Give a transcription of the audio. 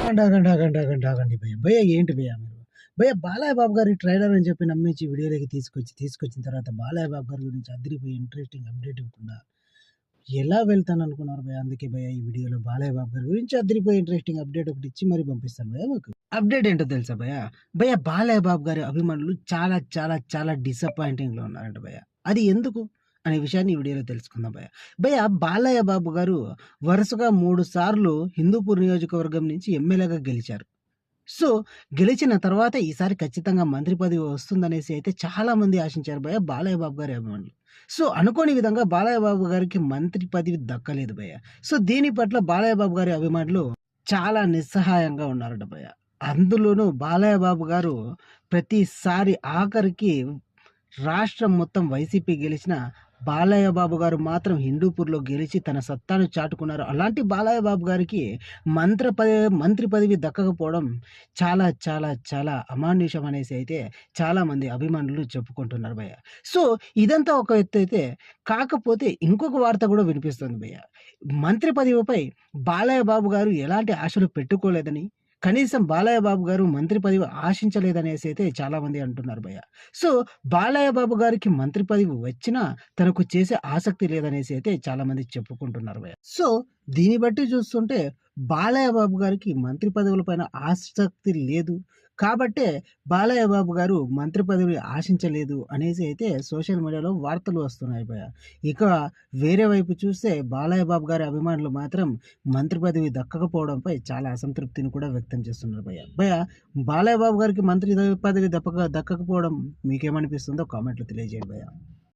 ఆగండి భయ్యా. భయ్యా ఏంటి భయ్యా మీరు? భయ్యా బాలయ్య బాబు గారి ట్రైలర్ అని చెప్పి నమ్మించి వీడియోలోకి తీసుకొచ్చిన తర్వాత బాలయ్య బాబు గారి గురించి అదిరిపోయి ఇంట్రెస్టింగ్ అప్డేట్ ఇవ్వకుండా ఎలా వెళ్తాననుకున్నారు భయ్యా? అందుకే భయ్యా ఈ వీడియోలో బాలయ్య బాబు గారి గురించి అదిరిపోయి ఇంట్రెస్టింగ్ అప్డేట్ ఒకటి ఇచ్చి మరి పంపిస్తాను భయ్యా మీకు. అప్డేట్ ఏంటో తెలుసా భయ్యా? భయ్యా బాలయ్య బాబు గారి అభిమానులు చాలా చాలా చాలా డిసప్పాయింటింగ్‌లో ఉన్నారంట భయ్యా. అది ఎందుకు? అనే విషయాన్ని ఈ వీడియోలో తెలుసుకుందాం భయ్యా. భయ్యా బాలయ్య బాబు గారు వరుసగా 3 సార్లు హిందూపూర్ నియోజకవర్గం నుంచి ఎమ్మెల్యేగా గెలిచారు. సో, గెలిచిన తర్వాత ఈసారి ఖచ్చితంగా మంత్రి పదవి వస్తుందనేసి అయితే చాలామంది ఆశించారు భయ్యా బాలయ్య బాబు గారి అభిమానులు. సో, అనుకోని విధంగా బాలయ్య బాబు గారికి మంత్రి పదవి దక్కలేదు భయ్యా. సో, దీని పట్ల బాలయ్య బాబు గారి అభిమానులు చాలా నిస్సహాయంగా ఉన్నారట భయ్యా. అందులోనూ బాలయ్య బాబు గారు ప్రతిసారి ఆఖరికి రాష్ట్రం మొత్తం వైసీపీ గెలిచినా బాలయ్య బాబు గారు మాత్రం హిందూపూర్‌లో గెలిచి తన సత్తాను చాటుకున్నారు. అలాంటి బాలయ్య బాబు గారికి మంత్రి పదవి దక్కకపోవడం చాలా చాలా చాలా అమానుషం అనేసి అయితే చాలామంది అభిమానులు చెప్పుకుంటున్నారు భయ్య. సో, ఇదంతా ఒక ఎత్తైతే కాకపోతే ఇంకొక వార్త కూడా వినిపిస్తుంది భయ్య. మంత్రి పదవిపై బాలయ్య బాబు గారు ఎలాంటి ఆశలు పెట్టుకోలేదని, కనీసం బాలయ్య బాబు గారు మంత్రి పదవి ఆశించలేదనేసి అయితే చాలామంది అంటున్నారు భయ్య. సో, బాలయ్య బాబు గారికి మంత్రి పదవి వచ్చినా తనకు చేసే ఆసక్తి లేదనేసి అయితే చాలామంది చెప్పుకుంటున్నారు భయ్య. సో, దీన్ని బట్టి చూస్తుంటే బాలయ్య బాబు గారికి మంత్రి పదవుల పైన ఆసక్తి లేదు. కాబట్టే బాలయ్య బాబు గారు మంత్రి పదవిని ఆశించలేదు అనేసి అయితే సోషల్ మీడియాలో వార్తలు వస్తున్నాయి భయ్య. ఇక వేరే వైపు చూస్తే బాలయ్య బాబు గారి అభిమానులు మాత్రం మంత్రి పదవి దక్కకపోవడంపై చాలా అసంతృప్తిని కూడా వ్యక్తం చేస్తున్నారు భయ్య. భయ్య బాలయ్య బాబు గారికి మంత్రి పదవి దక్కకపోవడం మీకేమనిపిస్తుందో కామెంట్‌లో తెలియజేయండి భయ్య.